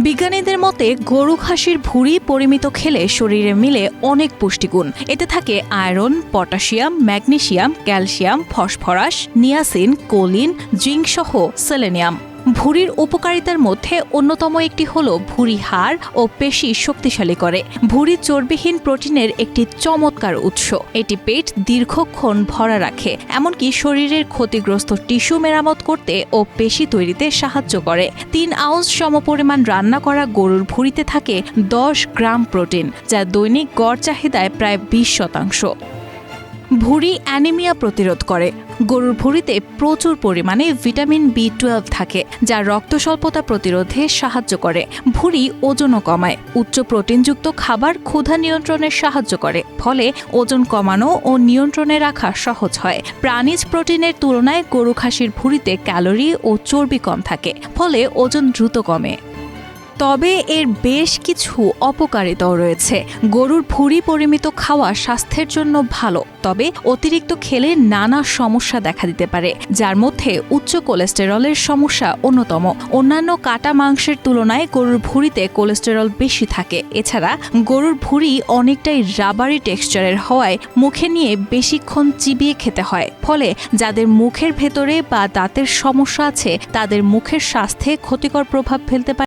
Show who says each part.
Speaker 1: বিজ্ঞানীদের মতে গরু খাসির ভুঁড়ি পরিমিত খেলে শরীরে মিলে অনেক পুষ্টিগুণ। এতে থাকে iron, potassium, magnesium, calcium, phosphorus, niacin, choline, zinc সহ সেলেনিয়াম। ভুঁড়ির উপকারিতার মধ্যে অন্যতম একটি হল ভুঁড়ি হাড় ও পেশি শক্তিশালী করে। ভুঁড়ি চর্বিহীন প্রোটিনের একটি চমৎকার উৎস। এটি পেট দীর্ঘক্ষণ ভরা রাখে, এমনকি শরীরের ক্ষতিগ্রস্ত টিস্যু মেরামত করতে ও পেশি তৈরিতে সাহায্য করে। 3 আউন্স সমপরিমাণ রান্না করা গরুর ভুঁড়িতে থাকে 10 গ্রাম প্রোটিন, যা দৈনিক গড় চাহিদায় প্রায় 20%। ভুঁড়ি অ্যানিমিয়া প্রতিরোধ করে। গরুর ভুঁড়িতে প্রচুর পরিমাণে ভিটামিন B12 থাকে, যা রক্ত স্বল্পতা প্রতিরোধে সাহায্য করে। ভুঁড়ি ওজনও কমায়। উচ্চ প্রোটিনযুক্ত খাবার ক্ষুধা নিয়ন্ত্রণে সাহায্য করে, ফলে ওজন কমানো ও নিয়ন্ত্রণে রাখা সহজ হয়। প্রাণীজ প্রোটিনের তুলনায় গরু খাসির ভুঁড়িতে ক্যালোরি ও চর্বি কম থাকে, ফলে ওজন দ্রুত কমে। তবে এর বেশ কিছু অপকারিতাও রয়েছে। গরুর ভুঁড়ি পরিমিত খাওয়া স্বাস্থ্যের জন্য ভালো, তবে অতিরিক্ত খেলে নানা সমস্যা দেখা দিতে পারে, যার মধ্যে উচ্চ কোলেস্টেরলের সমস্যা অন্যতম। অন্যান্য কাটা মাংসের তুলনায় গরুর ভুঁড়িতে কোলেস্টেরল বেশি থাকে। এছাড়া গরুর ভুঁড়ি অনেকটাই রাবারি টেক্সচারের হওয়ায় মুখে নিয়ে বেশিক্ষণ চিবিয়ে খেতে হয়, ফলে যাদের মুখের ভেতরে বা দাঁতের সমস্যা আছে তাদের মুখের স্বাস্থ্যে ক্ষতিকর প্রভাব ফেলতে পারে।